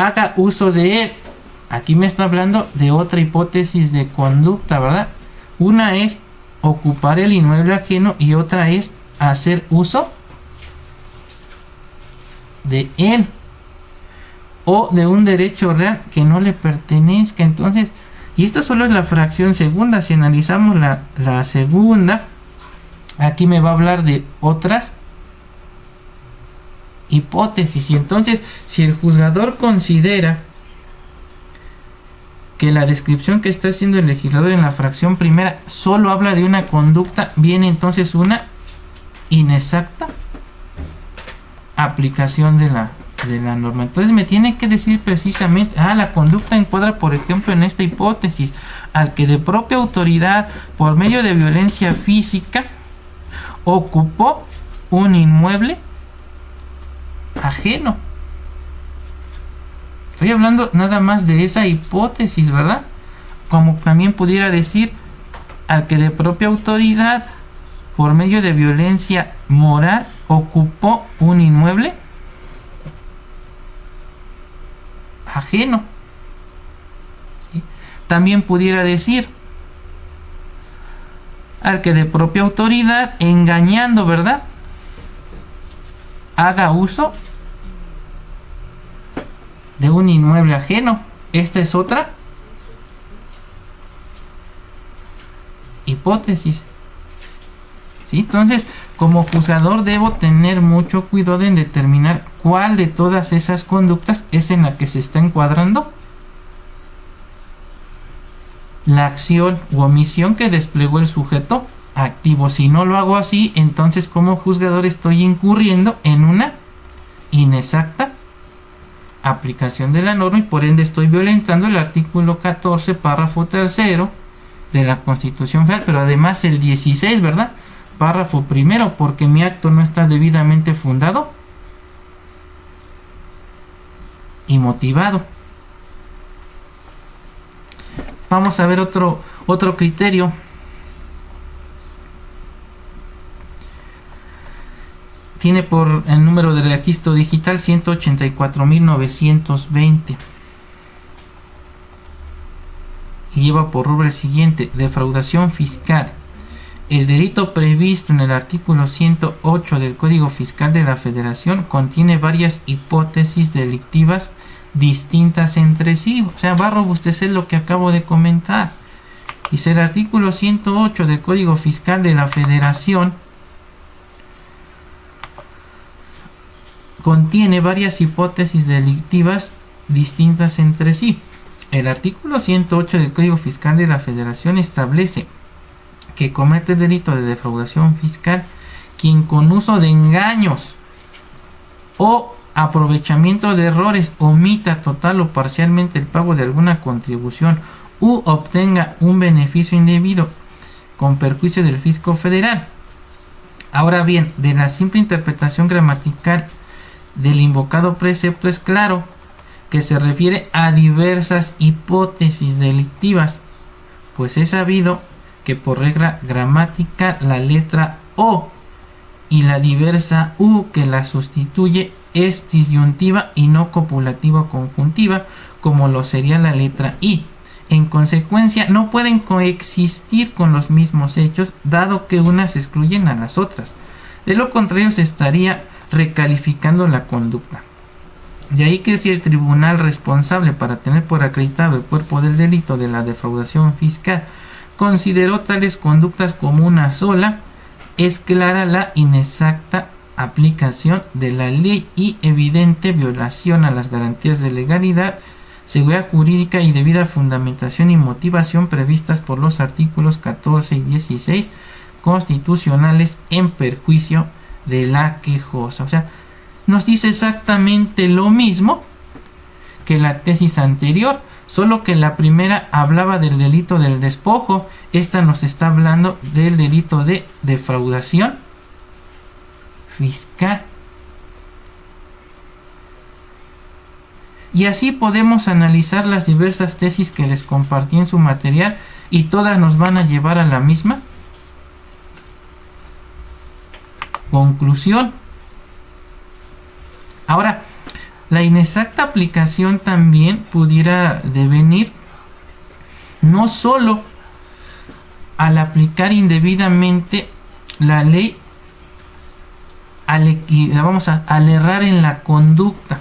haga uso de él. Aquí me está hablando de otra hipótesis de conducta, ¿verdad? Una es ocupar el inmueble ajeno y otra es hacer uso de él o de un derecho real que no le pertenezca. Entonces, y esto solo es la fracción segunda. Si analizamos la segunda, aquí me va a hablar de otras hipótesis. Y entonces, si el juzgador considera que la descripción que está haciendo el legislador en la fracción primera solo habla de una conducta, viene entonces una inexacta aplicación de la norma. Entonces me tiene que decir precisamente, la conducta encuadra, por ejemplo, en esta hipótesis, al que de propia autoridad, por medio de violencia física, ocupó un inmueble ajeno. Estoy hablando nada más de esa hipótesis, ¿verdad? Como también pudiera decir, al que de propia autoridad, por medio de violencia moral, ocupó un inmueble ajeno. ¿Sí? También pudiera decir, al que de propia autoridad, engañando, ¿verdad?, haga uso de un inmueble ajeno. Esta es otra hipótesis. ¿Sí? Entonces, como juzgador debo tener mucho cuidado en determinar cuál de todas esas conductas es en la que se está encuadrando la acción u omisión que desplegó el sujeto activo. Si no lo hago así, entonces como juzgador estoy incurriendo en una inexacta aplicación de la norma y por ende estoy violentando el artículo 14, párrafo 3 de la Constitución Federal, pero además el 16, ¿verdad?, párrafo primero, porque mi acto no está debidamente fundado y motivado. Vamos a ver otro criterio. Tiene por el número de registro digital 184.920 y lleva por rubro el siguiente: defraudación fiscal. El delito previsto en el artículo 108 del Código Fiscal de la Federación contiene varias hipótesis delictivas distintas entre sí. O sea, va a robustecer lo que acabo de comentar. Dice el artículo 108 del Código Fiscal de la Federación contiene varias hipótesis delictivas distintas entre sí. El artículo 108 del Código Fiscal de la Federación establece que comete el delito de defraudación fiscal quien con uso de engaños o aprovechamiento de errores omita total o parcialmente el pago de alguna contribución u obtenga un beneficio indebido con perjuicio del fisco federal. Ahora bien, de la simple interpretación gramatical del invocado precepto es claro que se refiere a diversas hipótesis delictivas, pues es sabido que por regla gramática la letra O y la diversa U que la sustituye es disyuntiva y no copulativa o conjuntiva, como lo sería la letra I. En consecuencia, no pueden coexistir con los mismos hechos, dado que unas excluyen a las otras. De lo contrario, se estaría recalificando la conducta. De ahí que si el tribunal responsable para tener por acreditado el cuerpo del delito de la defraudación fiscal consideró tales conductas como una sola, es clara la inexacta aplicación de la ley y evidente violación a las garantías de legalidad, seguridad jurídica y debida fundamentación y motivación previstas por los artículos 14 y 16 constitucionales en perjuicio de la quejosa. O sea, nos dice exactamente lo mismo que la tesis anterior, solo que la primera hablaba del delito del despojo, esta nos está hablando del delito de defraudación fiscal. Y así podemos analizar las diversas tesis que les compartí en su material y todas nos van a llevar a la misma conclusión. Ahora, La inexacta aplicación también pudiera devenir no solo al aplicar indebidamente la ley, al errar en la conducta.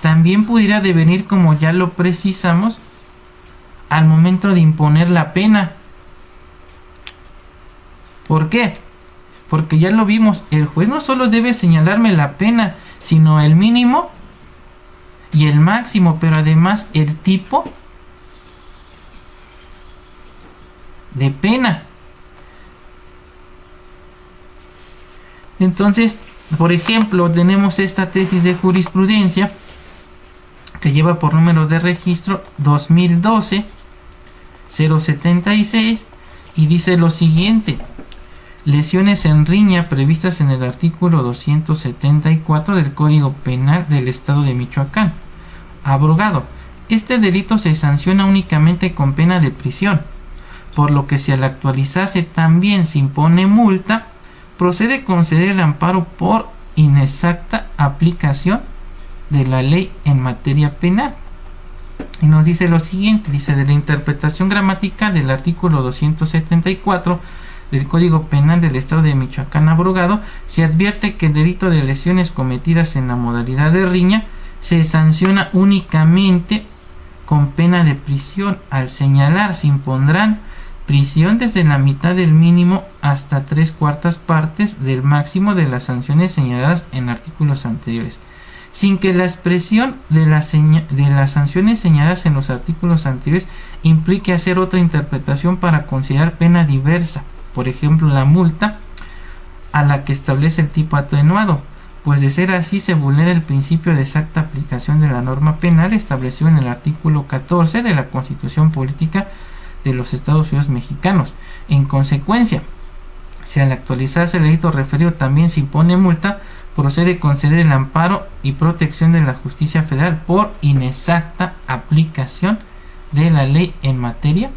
También pudiera devenir, como ya lo precisamos, al momento de imponer la pena. ¿Por qué? Porque ya lo vimos, el juez no solo debe señalarme la pena, sino el mínimo y el máximo, pero además el tipo de pena. Entonces, por ejemplo, tenemos esta tesis de jurisprudencia que lleva por número de registro 2012-076 y dice lo siguiente: lesiones en riña previstas en el artículo 274 del Código Penal del Estado de Michoacán. Abrogado. Este delito se sanciona únicamente con pena de prisión, por lo que si al actualizarse también se impone multa, procede conceder el amparo por inexacta aplicación de la ley en materia penal. Y nos dice lo siguiente, dice: de la interpretación gramatical del artículo 274 del Código Penal del Estado de Michoacán abrogado, se advierte que el delito de lesiones cometidas en la modalidad de riña se sanciona únicamente con pena de prisión. Al señalar, se impondrán prisión desde la mitad del mínimo hasta 3/4 partes del máximo de las sanciones señaladas en artículos anteriores, sin que la expresión de las sanciones señaladas en los artículos anteriores implique hacer otra interpretación para considerar pena diversa, por ejemplo la multa, a la que establece el tipo atenuado, pues de ser así se vulnera el principio de exacta aplicación de la norma penal establecido en el artículo 14 de la Constitución Política de los Estados Unidos Mexicanos. En consecuencia, si al actualizarse el delito referido también se impone multa, procede conceder el amparo y protección de la justicia federal por inexacta aplicación de la ley en materia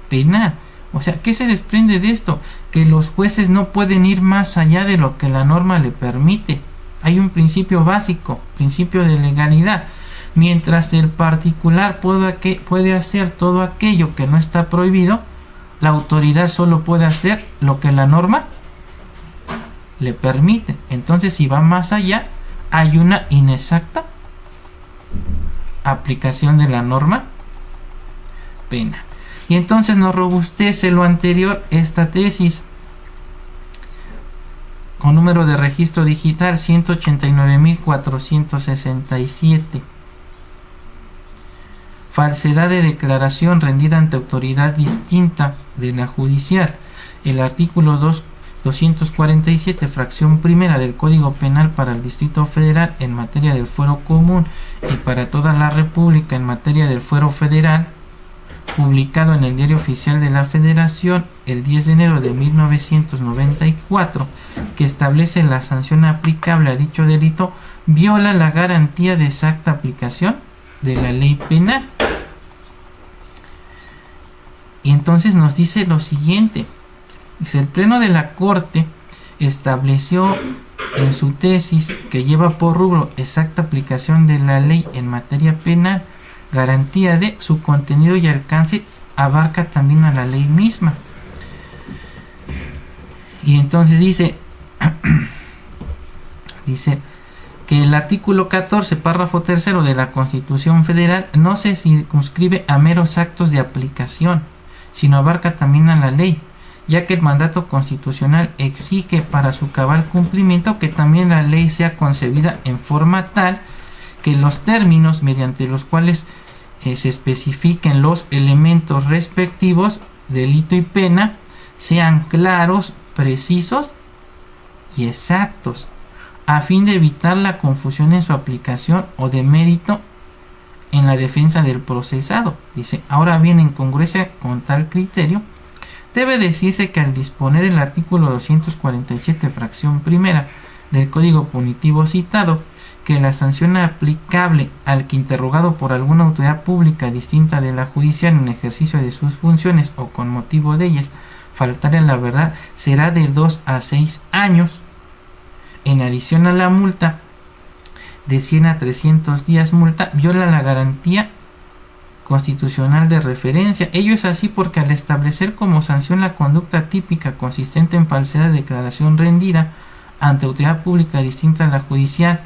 penal. O sea, ¿qué se desprende de esto? Que los jueces no pueden ir más allá de lo que la norma le permite. Hay un principio básico, principio de legalidad. Mientras el particular puede hacer todo aquello que no está prohibido, la autoridad solo puede hacer lo que la norma le permite. Entonces, si va más allá, hay una inexacta aplicación de la norma penal. Y entonces nos robustece lo anterior esta tesis, con número de registro digital 189.467. Falsedad de declaración rendida ante autoridad distinta de la judicial. El artículo 247, fracción primera del Código Penal para el Distrito Federal en materia del fuero común y para toda la República en materia del fuero federal, publicado en el Diario Oficial de la Federación el 10 de enero de 1994, que establece la sanción aplicable a dicho delito, viola la garantía de exacta aplicación de la ley penal. Y entonces nos dice lo siguiente: dice, el Pleno de la Corte estableció en su tesis, que lleva por rubro exacta aplicación de la ley en materia penal, garantía de su contenido y alcance abarca también a la ley misma. Y entonces dice que el artículo 14, párrafo tercero de la Constitución Federal no se circunscribe a meros actos de aplicación, sino abarca también a la ley, ya que el mandato constitucional exige para su cabal cumplimiento que también la ley sea concebida en forma tal que los términos mediante los cuales se especifiquen los elementos respectivos, delito y pena, sean claros, precisos y exactos, a fin de evitar la confusión en su aplicación o de mérito en la defensa del procesado. Dice, ahora bien, en congruencia con tal criterio, debe decirse que al disponer el artículo 247, fracción primera del Código Punitivo citado, que la sanción aplicable al que interrogado por alguna autoridad pública distinta de la judicial en ejercicio de sus funciones o con motivo de ellas faltare a la verdad será de 2 a 6 años, en adición a la multa de 100 a 300 días multa, viola la garantía constitucional de referencia. Ello es así porque al establecer como sanción la conducta típica consistente en falsedad de declaración rendida ante autoridad pública distinta a la judicial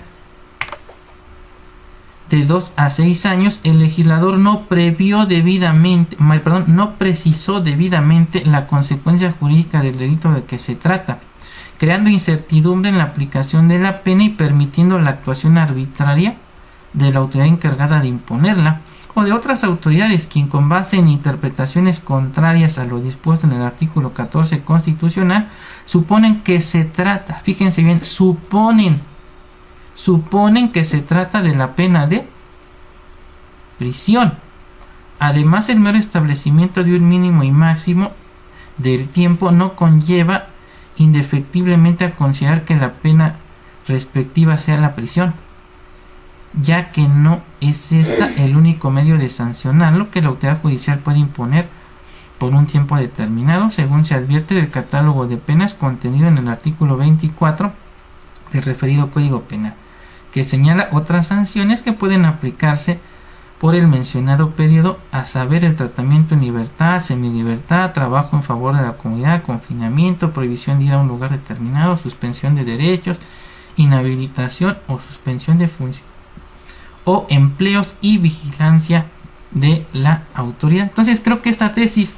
de 2 a 6 años, el legislador no precisó debidamente la consecuencia jurídica del delito de que se trata, creando incertidumbre en la aplicación de la pena y permitiendo la actuación arbitraria de la autoridad encargada de imponerla o de otras autoridades, quien con base en interpretaciones contrarias a lo dispuesto en el artículo 14 constitucional, suponen que se trata, fíjense bien, suponen que se trata de la pena de prisión. Además, el mero establecimiento de un mínimo y máximo del tiempo no conlleva indefectiblemente a considerar que la pena respectiva sea la prisión, ya que no es esta el único medio de sancionar lo que la autoridad judicial puede imponer por un tiempo determinado, según se advierte del catálogo de penas contenido en el artículo 24 del referido Código Penal, que señala otras sanciones que pueden aplicarse por el mencionado periodo, a saber el tratamiento en libertad, semilibertad, trabajo en favor de la comunidad, confinamiento, prohibición de ir a un lugar determinado, suspensión de derechos, inhabilitación o suspensión de función o empleos y vigilancia de la autoridad. Entonces creo que esta tesis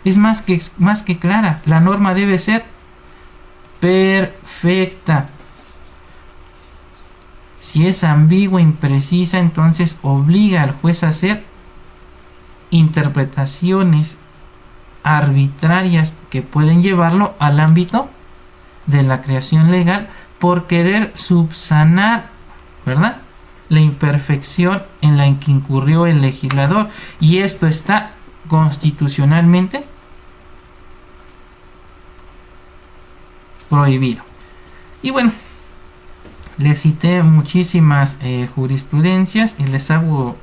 es más que clara. La norma debe ser perfecta. Si es ambigua, imprecisa, entonces obliga al juez a hacer interpretaciones arbitrarias que pueden llevarlo al ámbito de la creación legal por querer subsanar, ¿verdad?, la imperfección en la que incurrió el legislador, y esto está constitucionalmente prohibido. Y bueno, les cité muchísimas jurisprudencias y les hago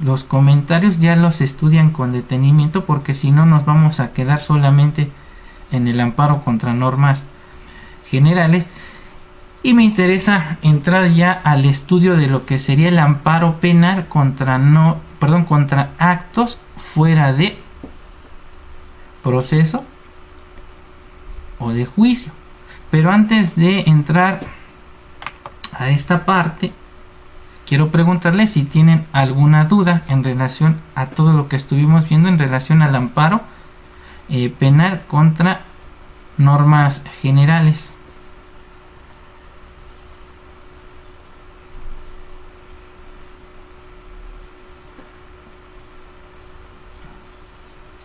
los comentarios, ya los estudian con detenimiento, porque si no nos vamos a quedar solamente en el amparo contra normas generales. Y me interesa entrar ya al estudio de lo que sería el amparo penal contra actos fuera de proceso o de juicio. Pero antes de entrar a esta parte, quiero preguntarles si tienen alguna duda en relación a todo lo que estuvimos viendo en relación al amparo penal contra normas generales.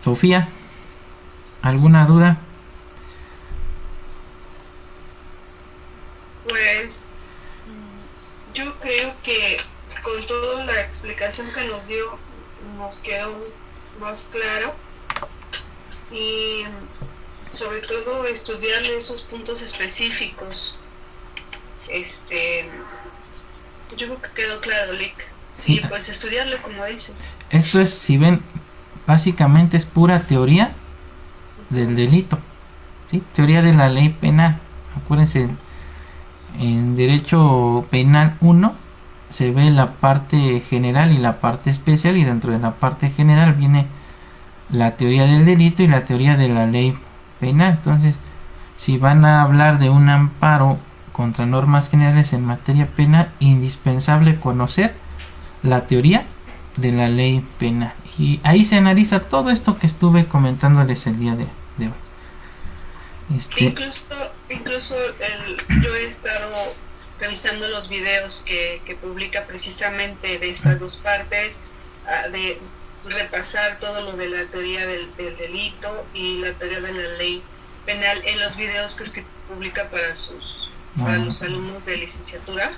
Sofía, ¿alguna duda? Pues yo creo que con toda la explicación que nos dio nos quedó más claro, y sobre todo estudiar esos puntos específicos. Yo creo que quedó claro, Lick. Sí. Y pues estudiarlo como dicen. Esto es, si ven, básicamente es pura teoría del delito, ¿sí? Teoría de la ley penal. Acuérdense, en derecho penal 1 se ve la parte general y la parte especial, y dentro de la parte general viene la teoría del delito y la teoría de la ley penal. Entonces, si van a hablar de un amparo contra normas generales en materia penal, indispensable conocer la teoría de la ley penal, y ahí se analiza todo esto que estuve comentándoles el día de hoy. Incluso yo he estado revisando los videos que publica precisamente de estas dos partes, de repasar todo lo de la teoría del delito y la teoría de la ley penal en los videos que publica para los alumnos de licenciatura.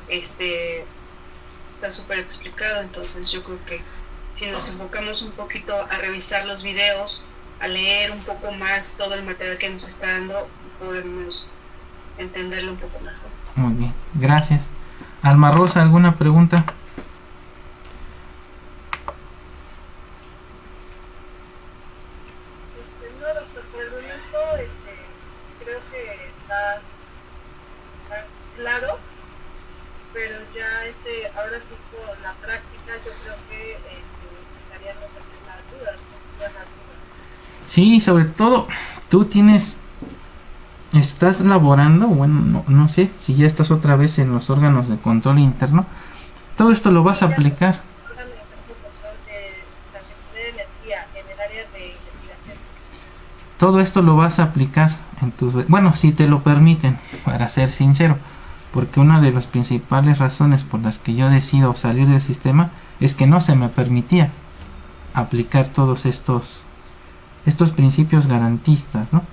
Está súper explicado. Entonces yo creo que si nos enfocamos un poquito a revisar los videos, a leer un poco más todo el material que nos está dando, podemos entenderlo un poco mejor. Muy bien, gracias. Alma Rosa, ¿alguna pregunta? No, doctor, por el momento creo que está claro. pero ya ahora sí con la práctica yo creo que estaríamos en las dudas, ¿no? Las dudas. Sí, sobre todo tú estás laborando, bueno, no sé, si ya estás otra vez en los órganos de control interno, todo esto lo vas a aplicar. Todo esto lo vas a aplicar en tus... Bueno, si te lo permiten, para ser sincero, porque una de las principales razones por las que yo decido salir del sistema es que no se me permitía aplicar todos estos principios garantistas, ¿no?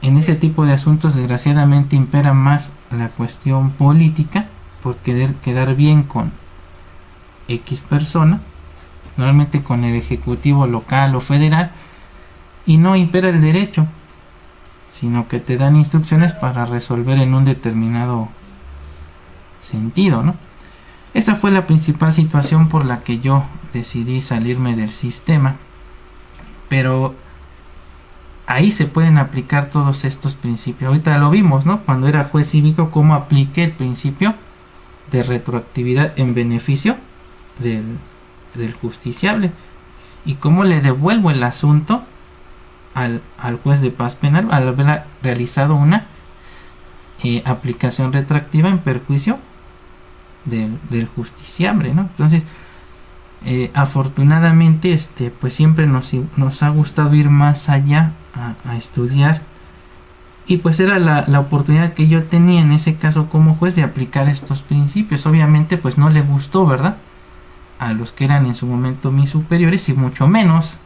En ese tipo de asuntos desgraciadamente impera más la cuestión política por querer quedar bien con X persona, normalmente con el ejecutivo local o federal, y no impera el derecho, sino que te dan instrucciones para resolver en un determinado sentido, ¿no? Esa fue la principal situación por la que yo decidí salirme del sistema, pero ahí se pueden aplicar todos estos principios. Ahorita lo vimos, ¿no? Cuando era juez cívico, cómo apliqué el principio de retroactividad en beneficio del justiciable y cómo le devuelvo el asunto al juez de paz penal al haber realizado una aplicación retroactiva en perjuicio del justiciable, ¿no? Entonces, afortunadamente, pues siempre nos ha gustado ir más allá a estudiar, y pues era la oportunidad que yo tenía en ese caso como juez de aplicar estos principios. Obviamente pues no le gustó, ¿verdad?, a los que eran en su momento mis superiores, y mucho menos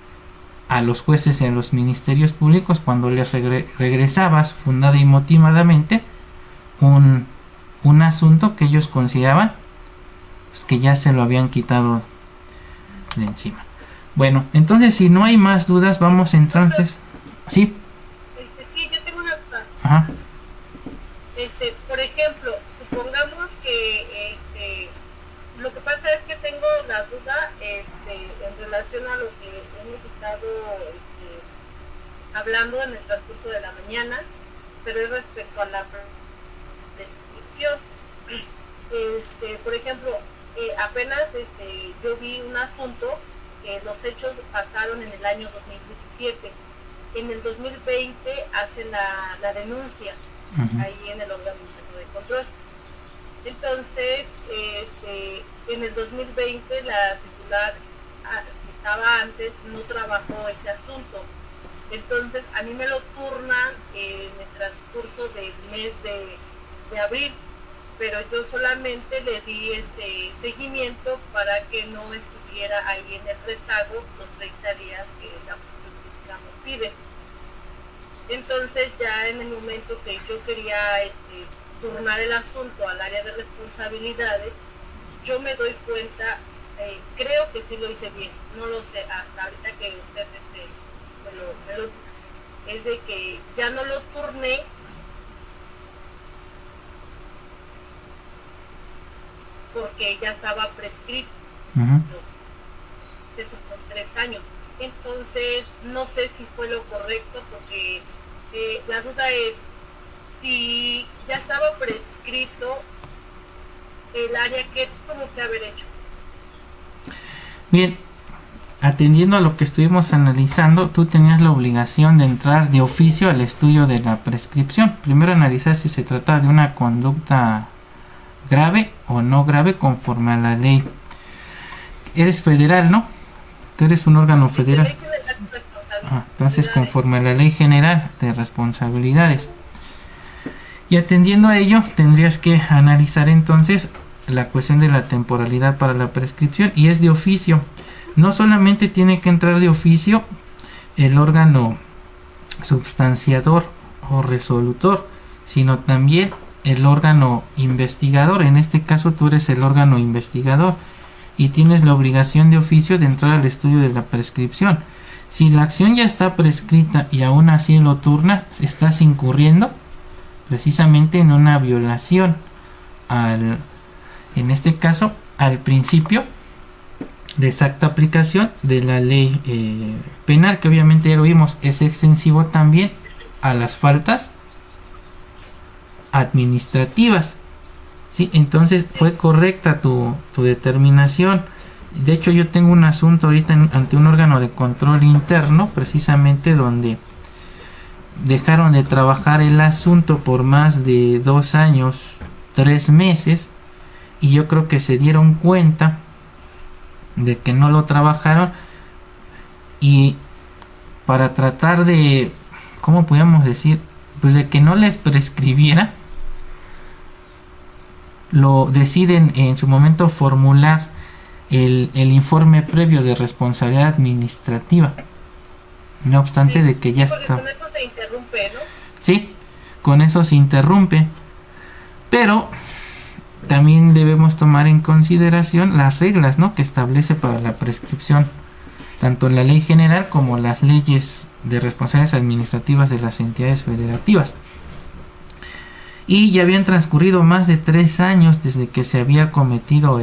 a los jueces y a los ministerios públicos cuando les regresabas fundada y motivadamente un asunto que ellos consideraban pues, que ya se lo habían quitado de encima. Bueno, entonces si no hay más dudas, vamos entonces. Sí. Sí, yo tengo una duda. Ajá. Por ejemplo, supongamos que lo que pasa es que tengo la duda en relación a lo que hemos estado hablando en el transcurso de la mañana, pero es respecto a la prescripción. Por ejemplo, apenas yo vi un asunto que los hechos pasaron en el año 2017. En el 2020 hacen la denuncia ahí en el órgano de control. Entonces, en el 2020 la titular que estaba antes no trabajó ese asunto. Entonces, a mí me lo turnan en el transcurso del mes de abril, pero yo solamente le di seguimiento para que no estuviera ahí en el rezago los 30 días que la Constitución nos pide. Entonces, ya en el momento que yo quería turnar el asunto al área de responsabilidades, yo me doy cuenta, creo que sí lo hice bien, no lo sé, hasta ahorita que usted me lo es de que ya no lo turné porque ya estaba prescrito. Eso por 3 años. Entonces, no sé si fue lo correcto, porque la duda es si ya estaba prescrito el área, que tuvo que haber hecho. Bien, atendiendo a lo que estuvimos analizando, tú tenías la obligación de entrar de oficio al estudio de la prescripción. Primero analizar si se trata de una conducta grave o no grave conforme a la ley. Eres federal, ¿no? Tú eres un órgano federal. Entonces, conforme a la Ley General de Responsabilidades. Y atendiendo a ello, tendrías que analizar entonces la cuestión de la temporalidad para la prescripción, y es de oficio. No solamente tiene que entrar de oficio el órgano substanciador o resolutor, sino también el órgano investigador. En este caso tú eres el órgano investigador y tienes la obligación de oficio de entrar al estudio de la prescripción. Si la acción ya está prescrita y aún así lo turna, estás incurriendo precisamente en una violación en este caso al principio de exacta aplicación de la ley penal, que obviamente ya lo vimos, es extensivo también a las faltas administrativas. Sí, entonces fue correcta tu determinación. De hecho, yo tengo un asunto ahorita ante un órgano de control interno, precisamente donde dejaron de trabajar el asunto por más de 2 años, 3 meses, y yo creo que se dieron cuenta de que no lo trabajaron, y para tratar de, ¿cómo podríamos decir? Pues de que no les prescribiera, lo deciden en su momento formular el informe previo de responsabilidad administrativa. No obstante de que ya está. Con eso se interrumpe, ¿no? Sí, con eso se interrumpe. Pero también debemos tomar en consideración las reglas, ¿no?, que establece para la prescripción, tanto la ley general como las leyes de responsabilidades administrativas de las entidades federativas. Y ya habían transcurrido más de 3 años desde que se había cometido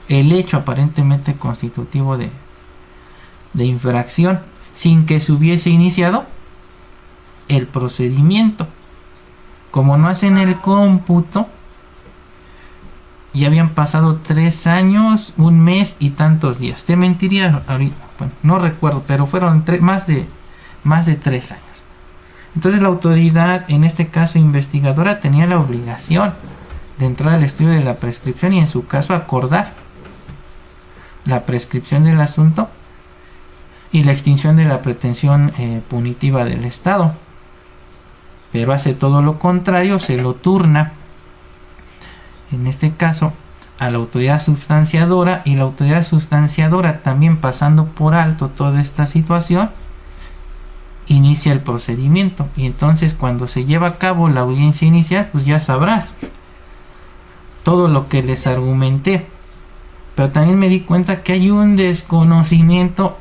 el hecho aparentemente constitutivo de infracción, sin que se hubiese iniciado el procedimiento. Como no hacen el cómputo, ya habían pasado 3 años, 1 mes y tantos días. Te mentiría ahorita, bueno, no recuerdo, pero fueron más de 3 años. Entonces la autoridad, en este caso investigadora, tenía la obligación de entrar al estudio de la prescripción y en su caso acordar la prescripción del asunto y la extinción de la pretensión punitiva del Estado. Pero hace todo lo contrario, se lo turna, en este caso, a la autoridad sustanciadora, y la autoridad sustanciadora, también pasando por alto toda esta situación, inicia el procedimiento. Y entonces cuando se lleva a cabo la audiencia inicial, pues ya sabrás todo lo que les argumenté. Pero también me di cuenta que hay un desconocimiento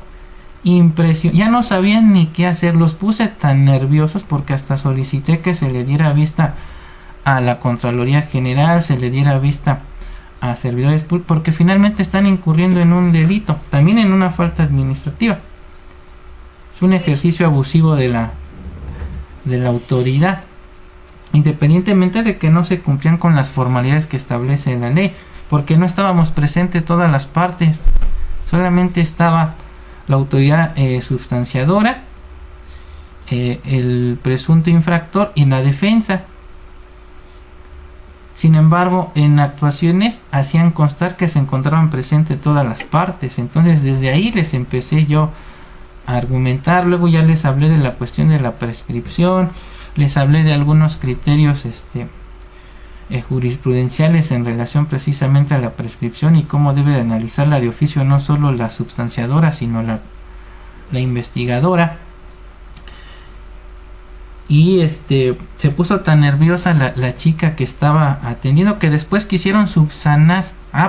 impresionante. Ya no sabían ni qué hacer. Los puse tan nerviosos porque hasta solicité que se le diera vista a la Contraloría General, se le diera vista a servidores públicos, porque finalmente están incurriendo en un delito, también en una falta administrativa. Es un ejercicio abusivo de la autoridad, independientemente de que no se cumplían con las formalidades que establece la ley, porque no estábamos presentes todas las partes, solamente estaba la autoridad sustanciadora, el presunto infractor y la defensa. Sin embargo, en actuaciones hacían constar que se encontraban presentes todas las partes. Entonces desde ahí les empecé yo a argumentar. Luego ya les hablé de la cuestión de la prescripción, les hablé de algunos criterios jurisprudenciales en relación precisamente a la prescripción y cómo debe de analizarla de oficio no solo la sustanciadora sino la investigadora. Y se puso tan nerviosa la chica que estaba atendiendo que después quisieron subsanar.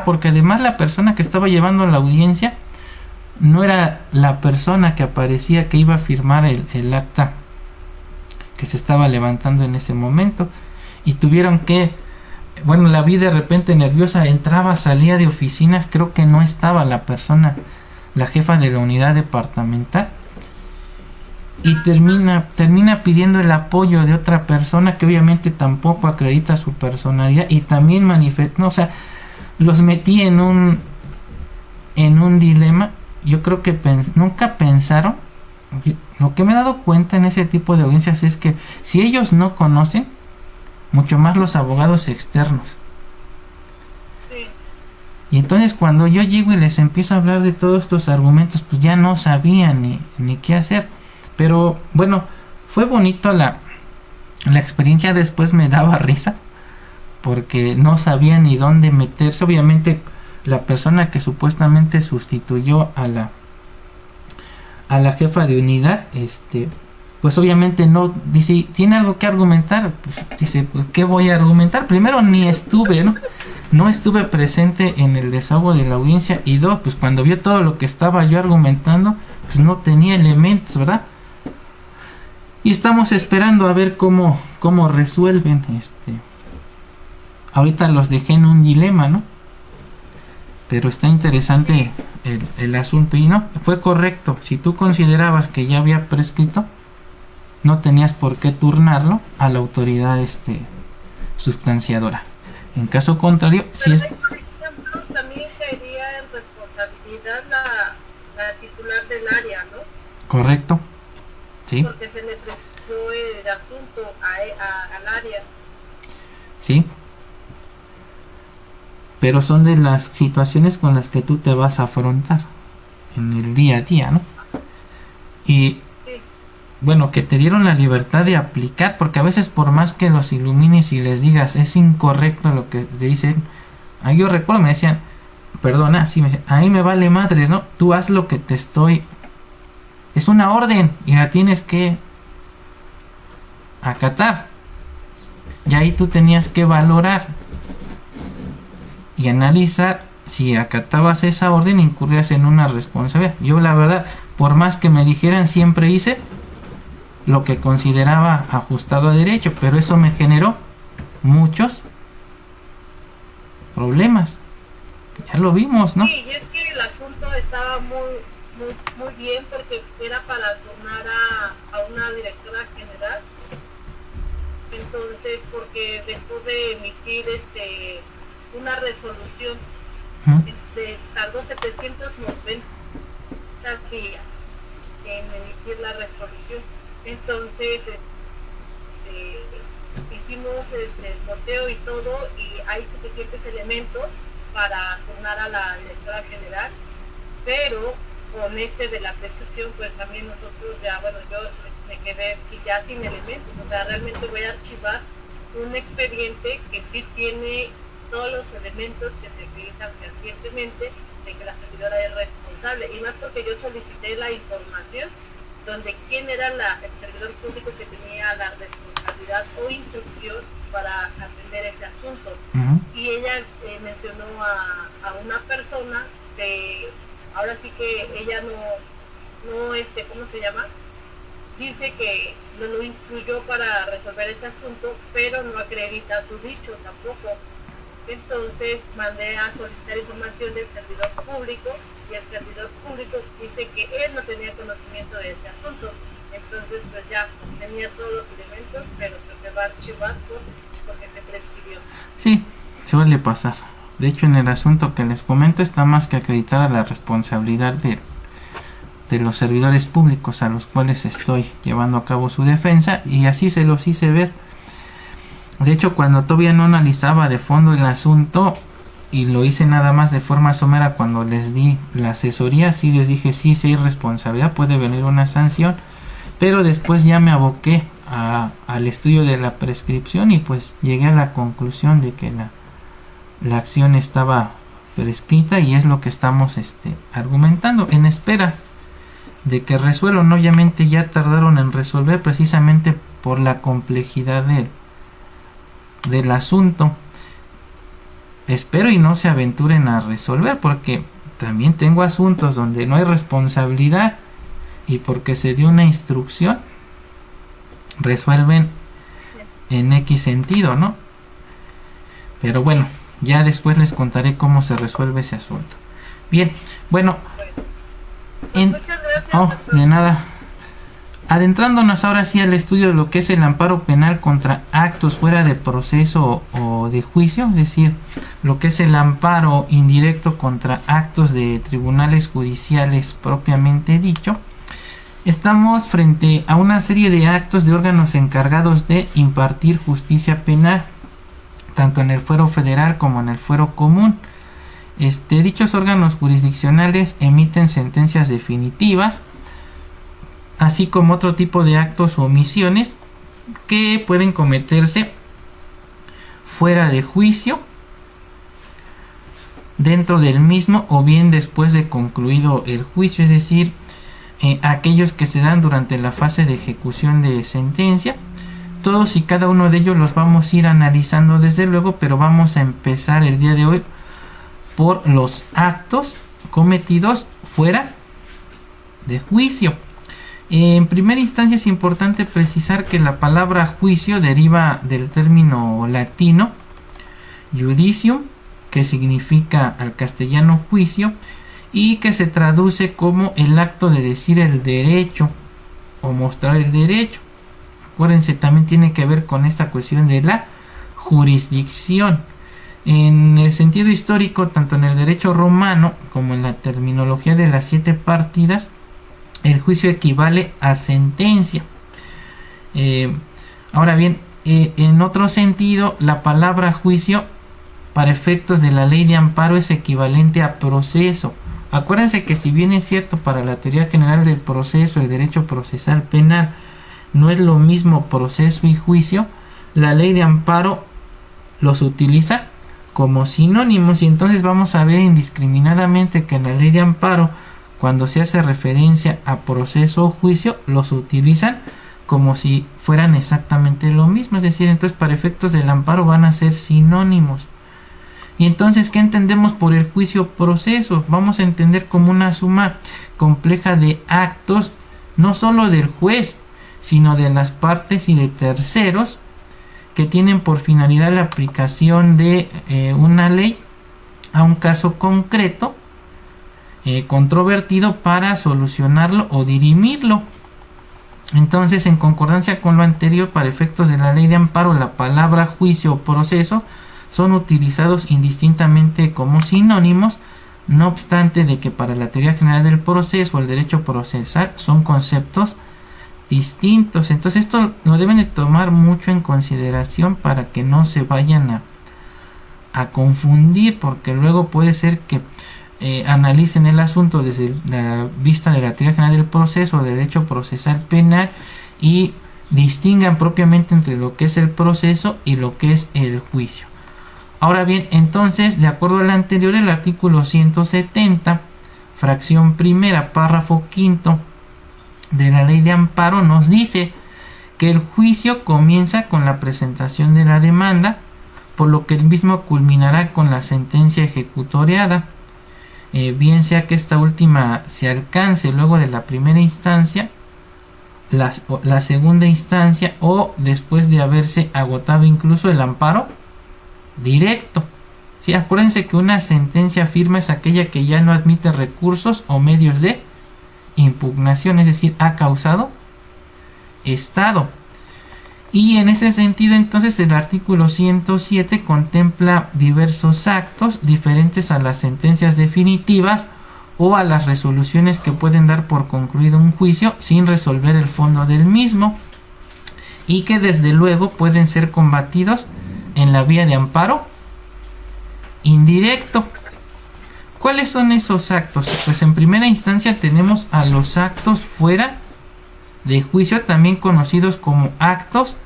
Porque además la persona que estaba llevando la audiencia no era la persona que aparecía que iba a firmar el acta que se estaba levantando en ese momento. Y tuvieron que, bueno, la vi de repente nerviosa, entraba, salía de oficinas, creo que no estaba la persona, la jefa de la unidad departamental. Y termina pidiendo el apoyo de otra persona que obviamente tampoco acredita su personalidad y también manifestó, o sea, los metí en un dilema. Yo creo que nunca pensaron. Lo que me he dado cuenta en ese tipo de audiencias es que si ellos no conocen, mucho más los abogados externos. Sí. Y entonces cuando yo llego y les empiezo a hablar de todos estos argumentos, pues ya no sabían ni qué hacer. Pero bueno, fue bonito la experiencia. Después me daba risa porque no sabía ni dónde meterse. Obviamente la persona que supuestamente sustituyó a la jefa de unidad, pues obviamente no dice, tiene algo que argumentar. Pues dice, pues, ¿qué voy a argumentar? Primero, ni estuve, no estuve presente en el desahogo de la audiencia, y dos, pues cuando vio todo lo que estaba yo argumentando, pues no tenía elementos, ¿verdad? Y estamos esperando a ver cómo resuelven. Ahorita los dejé en un dilema, ¿no? Pero está interesante el asunto. Y no, fue correcto. Si tú considerabas que ya había prescrito, no tenías por qué turnarlo a la autoridad sustanciadora. En caso contrario, si Pero es ahí, por ejemplo, también caería en responsabilidad la titular del área, ¿no? correcto, sí, Porque se le prestó el asunto al área. sí, pero son de las situaciones con las que tú te vas a afrontar en el día a día, ¿no? Y Sí, bueno, que te dieron la libertad de aplicar, porque a veces por más que los ilumines y les digas es incorrecto lo que te dicen, ahí yo recuerdo me decían, perdona, sí, me decían, ahí me vale madre, ¿no? Tú haz lo que te estoy, es una orden y la tienes que acatar, y ahí tú tenías que valorar y analizar si acatabas esa orden incurrías en una responsabilidad. Yo la verdad, por más que me dijeran, siempre hice lo que consideraba ajustado a derecho, pero eso me generó muchos problemas. Ya lo vimos, ¿no? sí, y es que el asunto estaba muy bien porque era para turnar a una directora general. Entonces, porque dejó de emitir una resolución, tardó 790 días en emitir la resolución. Entonces, hicimos el sorteo y todo, y hay suficientes elementos para turnar a la directora general, pero con de la prescripción, pues también nosotros ya, bueno, yo me quedé ya sin elementos, o sea, realmente voy a archivar un expediente que sí tiene todos los elementos que se utilizan fehacientemente de que la servidora es responsable, y más porque yo solicité la información donde quién era el servidor público que tenía la responsabilidad o instrucción para atender ese asunto. Y ella mencionó a una persona que ahora sí que ella no ¿cómo se llama? Dice que no lo instruyó para resolver ese asunto, pero no acredita su dicho tampoco. Entonces mandé a solicitar información del servidor público, y el servidor público dice que él no tenía conocimiento de ese asunto. Entonces, pues ya tenía todos los elementos, pero se va a archivar porque se prescribió. Sí, suele pasar. De hecho, en el asunto que les comento está más que acreditada la responsabilidad de los servidores públicos a los cuales estoy llevando a cabo su defensa, y así se los hice ver. De hecho, cuando todavía no analizaba de fondo el asunto y lo hice nada más de forma somera, cuando les di la asesoría, sí les dije sí hay responsabilidad, puede venir una sanción, pero después ya me aboqué al estudio de la prescripción y pues llegué a la conclusión de que la acción estaba prescrita, y es lo que estamos argumentando en espera de que resuelvan. Obviamente ya tardaron en resolver precisamente por la complejidad del asunto. Espero y no se aventuren a resolver, porque también tengo asuntos donde no hay responsabilidad y porque se dio una instrucción resuelven en X sentido, ¿no? Pero bueno, ya después les contaré cómo se resuelve ese asunto. Bien, bueno, Muchas gracias. oh, de nada. Adentrándonos ahora sí al estudio de lo que es el amparo penal contra actos fuera de proceso o de juicio, es decir, lo que es el amparo indirecto contra actos de tribunales judiciales propiamente dicho. Estamos frente a una serie de actos de órganos encargados de impartir justicia penal, tanto en el fuero federal como en el fuero común. Dichos órganos jurisdiccionales emiten sentencias definitivas, así como otro tipo de actos o omisiones que pueden cometerse fuera de juicio, dentro del mismo o bien después de concluido el juicio, es decir, aquellos que se dan durante la fase de ejecución de sentencia. Todos y cada uno de ellos los vamos a ir analizando desde luego, pero vamos a empezar el día de hoy por los actos cometidos fuera de juicio. En primera instancia es importante precisar que la palabra juicio deriva del término latino judicium, que significa al castellano juicio, y que se traduce como el acto de decir el derecho o mostrar el derecho. Acuérdense, también tiene que ver con esta cuestión de la jurisdicción. En el sentido histórico, tanto en el derecho romano como en la terminología de las 7 partidas, el juicio equivale a sentencia. Ahora bien, en otro sentido, la palabra juicio para efectos de la ley de amparo es equivalente a proceso. Acuérdense que si bien es cierto para la teoría general del proceso, el derecho procesal penal no es lo mismo proceso y juicio, la ley de amparo los utiliza como sinónimos, y entonces vamos a ver indiscriminadamente que en la ley de amparo, cuando se hace referencia a proceso o juicio, los utilizan como si fueran exactamente lo mismo. Es decir, entonces para efectos del amparo van a ser sinónimos. Y entonces, ¿qué entendemos por el juicio proceso? Vamos a entender como una suma compleja de actos, no solo del juez, sino de las partes y de terceros, que tienen por finalidad la aplicación de una ley a un caso concreto, controvertido, para solucionarlo o dirimirlo. Entonces, en concordancia con lo anterior, para efectos de la ley de amparo, la palabra juicio o proceso son utilizados indistintamente como sinónimos, no obstante de que para la teoría general del proceso o el derecho procesal son conceptos distintos. Entonces esto lo deben de tomar mucho en consideración para que no se vayan a confundir, porque luego puede ser que analicen el asunto desde la vista de la teoría general del proceso o del derecho procesal penal y distingan propiamente entre lo que es el proceso y lo que es el juicio. Ahora bien, entonces, de acuerdo al anterior, el artículo 170, fracción primera, párrafo quinto de la ley de amparo nos dice que el juicio comienza con la presentación de la demanda, por lo que el mismo culminará con la sentencia ejecutoriada, bien sea que esta última se alcance luego de la primera instancia, la segunda instancia o después de haberse agotado incluso el amparo directo. Sí, acuérdense que una sentencia firme es aquella que ya no admite recursos o medios de impugnación, es decir, ha causado estado. Y en ese sentido, entonces, el artículo 107 contempla diversos actos diferentes a las sentencias definitivas o a las resoluciones que pueden dar por concluido un juicio sin resolver el fondo del mismo, y que desde luego pueden ser combatidos en la vía de amparo indirecto. ¿Cuáles son esos actos? Pues en primera instancia tenemos a los actos fuera de juicio, también conocidos como actos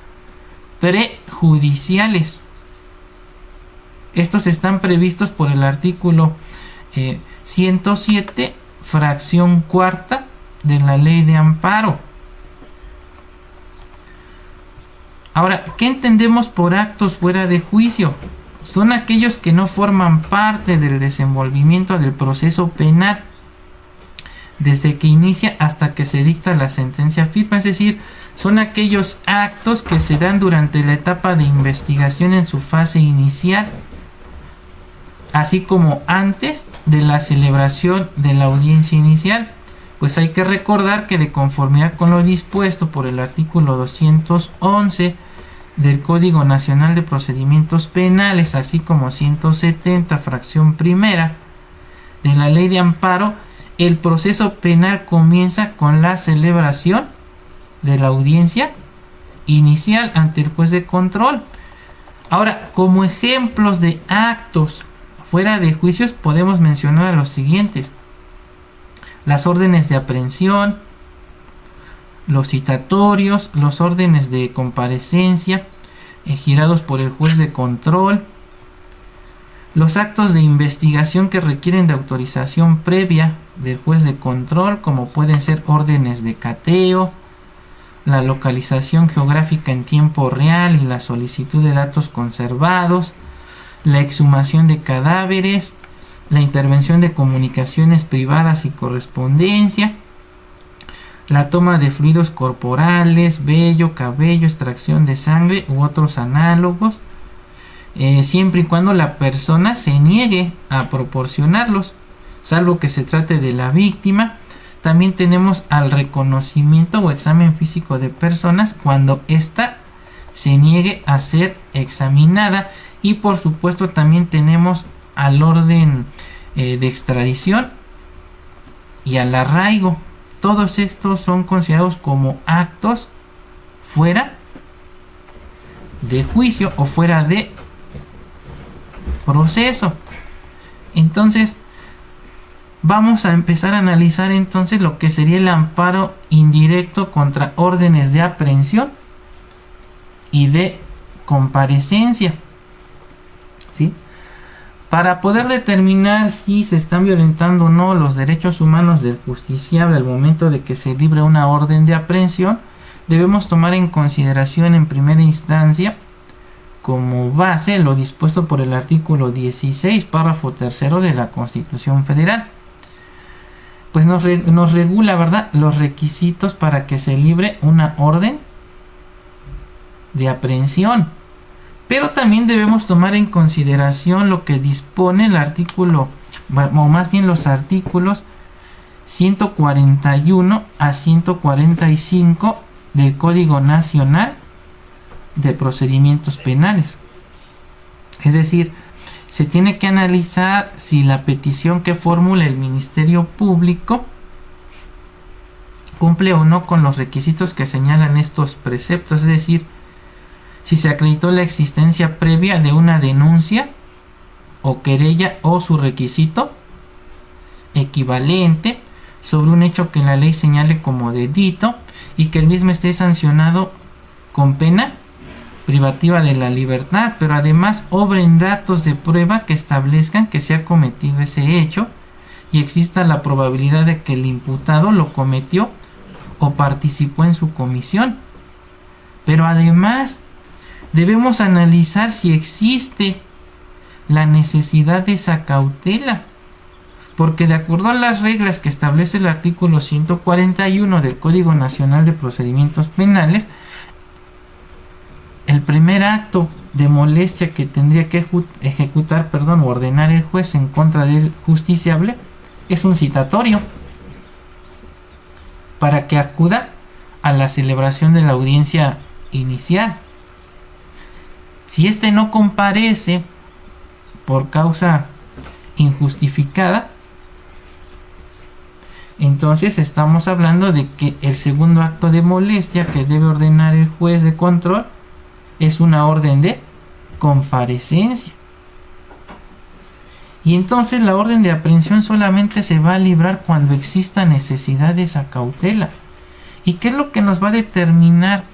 prejudiciales. Estos están previstos por el artículo 107, fracción cuarta de la ley de amparo. Ahora, ¿qué entendemos por actos fuera de juicio? Son aquellos que no forman parte del desenvolvimiento del proceso penal desde que inicia hasta que se dicta la sentencia firme, es decir, son aquellos actos que se dan durante la etapa de investigación en su fase inicial, así como antes de la celebración de la audiencia inicial. Pues hay que recordar que, de conformidad con lo dispuesto por el artículo 211 del Código Nacional de Procedimientos Penales, así como 170, fracción primera de la ley de amparo, el proceso penal comienza con la celebración de la audiencia inicial ante el juez de control. Ahora, como ejemplos de actos fuera de juicios podemos mencionar a los siguientes: las órdenes de aprehensión, los citatorios, los órdenes de comparecencia girados por el juez de control, los actos de investigación que requieren de autorización previa del juez de control, como pueden ser órdenes de cateo, la localización geográfica en tiempo real y la solicitud de datos conservados, la exhumación de cadáveres, la intervención de comunicaciones privadas y correspondencia, la toma de fluidos corporales, vello, cabello, extracción de sangre u otros análogos, siempre y cuando la persona se niegue a proporcionarlos, salvo que se trate de la víctima. También tenemos al reconocimiento o examen físico de personas cuando ésta se niegue a ser examinada, y por supuesto también tenemos al orden de extradición y al arraigo. Todos estos son considerados como actos fuera de juicio o fuera de proceso. Entonces vamos a empezar a analizar entonces lo que sería el amparo indirecto contra órdenes de aprehensión y de comparecencia, ¿sí? Para poder determinar si se están violentando o no los derechos humanos del justiciable al momento de que se libre una orden de aprehensión, debemos tomar en consideración en primera instancia como base lo dispuesto por el artículo 16, párrafo 3 de la Constitución Federal. Pues nos regula, ¿verdad?, los requisitos para que se libre una orden de aprehensión. Pero también debemos tomar en consideración lo que dispone el artículo, o más bien los artículos 141 a 145 del Código Nacional de Procedimientos Penales. Es decir, se tiene que analizar si la petición que formula el Ministerio Público cumple o no con los requisitos que señalan estos preceptos, es decir, si se acreditó la existencia previa de una denuncia o querella o su requisito equivalente sobre un hecho que la ley señale como delito y que el mismo esté sancionado con pena privativa de la libertad, pero además obren datos de prueba que establezcan que se ha cometido ese hecho y exista la probabilidad de que el imputado lo cometió o participó en su comisión. Pero además debemos analizar si existe la necesidad de esa cautela, porque de acuerdo a las reglas que establece el artículo 141 del Código Nacional de Procedimientos Penales, el primer acto de molestia que tendría que ejecutar, o ordenar el juez en contra del justiciable es un citatorio para que acuda a la celebración de la audiencia inicial. Si éste no comparece por causa injustificada, entonces estamos hablando de que el segundo acto de molestia que debe ordenar el juez de control es una orden de comparecencia. Y entonces la orden de aprehensión solamente se va a librar cuando exista necesidad de esa cautela. ¿Y qué es lo que nos va a determinar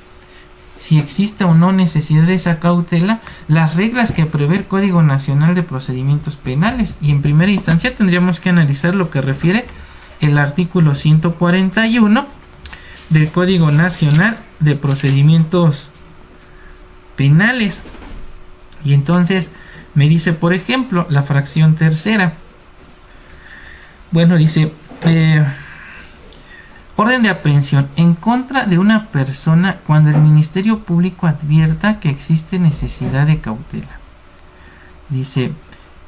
si existe o no necesidad de esa cautela? Las reglas que prevé el Código Nacional de Procedimientos Penales. Y en primera instancia tendríamos que analizar lo que refiere el artículo 141 del Código Nacional de Procedimientos Penales. Y entonces me dice, por ejemplo, la fracción tercera. Bueno, dice... orden de aprehensión en contra de una persona cuando el Ministerio Público advierta que existe necesidad de cautela. Dice,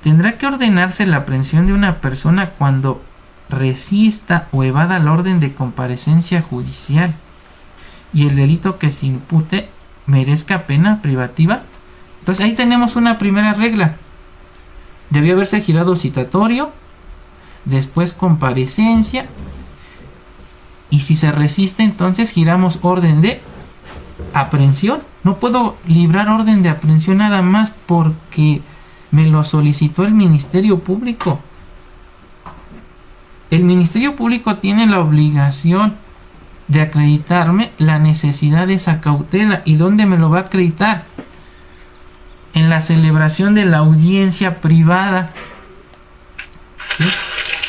tendrá que ordenarse la aprehensión de una persona cuando resista o evada la orden de comparecencia judicial y el delito que se impute merezca pena privativa. Entonces ahí tenemos una primera regla. Debió haberse girado citatorio, después comparecencia, y si se resiste, entonces giramos orden de aprehensión. No puedo librar orden de aprehensión nada más porque me lo solicitó el Ministerio Público. El Ministerio Público tiene la obligación de acreditarme la necesidad de esa cautela. ¿Y dónde me lo va a acreditar? En la celebración de la audiencia privada, ¿sí?,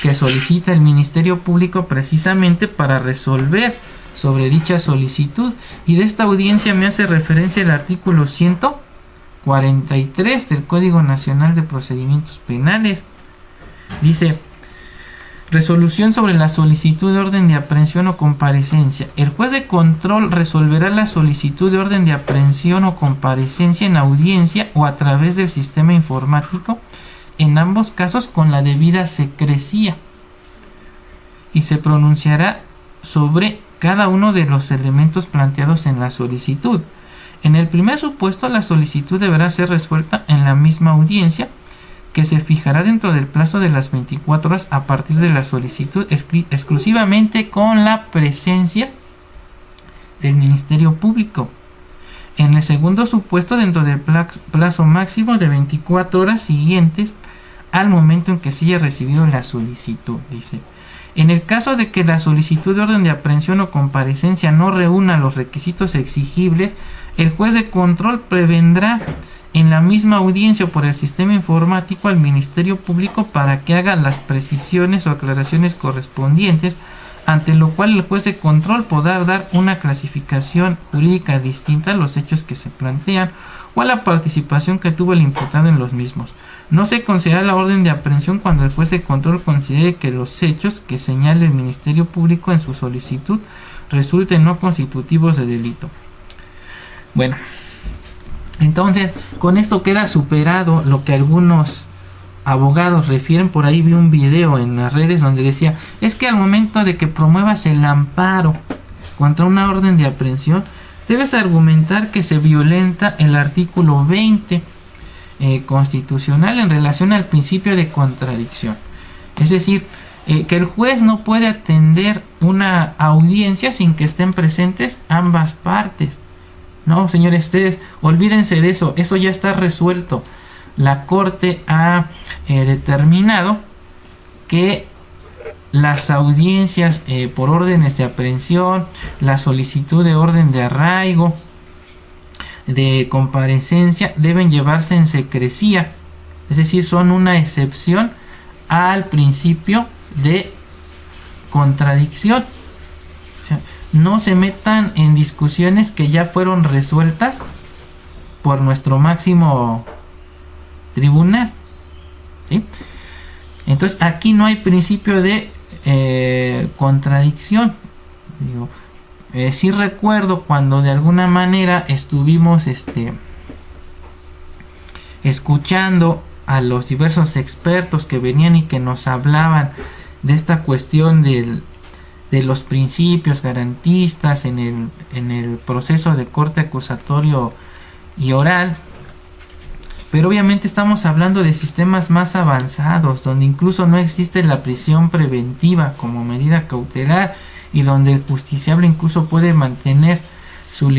que solicita el Ministerio Público precisamente para resolver sobre dicha solicitud. Y de esta audiencia me hace referencia el artículo 143 del Código Nacional de Procedimientos Penales. Dice, resolución sobre la solicitud de orden de aprehensión o comparecencia. El juez de control resolverá la solicitud de orden de aprehensión o comparecencia en audiencia o a través del sistema informático, en ambos casos con la debida secrecía, y se pronunciará sobre cada uno de los elementos planteados en la solicitud. En el primer supuesto, la solicitud deberá ser resuelta en la misma audiencia, que se fijará dentro del plazo de las 24 horas a partir de la solicitud, exclusivamente con la presencia del Ministerio Público. En el segundo supuesto, dentro del plazo máximo de 24 horas siguientes al momento en que se haya recibido la solicitud, dice. En el caso de que la solicitud de orden de aprehensión o comparecencia no reúna los requisitos exigibles, el juez de control prevendrá en la misma audiencia o por el sistema informático al Ministerio Público para que haga las precisiones o aclaraciones correspondientes, ante lo cual el juez de control podrá dar una clasificación jurídica distinta a los hechos que se plantean o a la participación que tuvo el imputado en los mismos. No se concederá la orden de aprehensión cuando el juez de control considere que los hechos que señale el Ministerio Público en su solicitud resulten no constitutivos de delito. Bueno, entonces con esto queda superado lo que algunos abogados refieren. Por ahí vi un video en las redes donde decía, es que al momento de que promuevas el amparo contra una orden de aprehensión, debes argumentar que se violenta el artículo 20 constitucional en relación al principio de contradicción. Es decir, que el juez no puede atender una audiencia sin que estén presentes ambas partes. No, señores, ustedes olvídense de eso, eso ya está resuelto. La Corte ha determinado que las audiencias por órdenes de aprehensión, la solicitud de orden de arraigo, de comparecencia, deben llevarse en secrecía, es decir, son una excepción al principio de contradicción. O sea, no se metan en discusiones que ya fueron resueltas por nuestro máximo tribunal, ¿sí? Entonces aquí no hay principio de contradicción. Digo, sí recuerdo cuando de alguna manera estuvimos escuchando a los diversos expertos que venían y que nos hablaban de esta cuestión de los principios garantistas en el proceso de corte acusatorio y oral. Pero obviamente estamos hablando de sistemas más avanzados, donde incluso no existe la prisión preventiva como medida cautelar y donde el justiciable incluso puede mantener su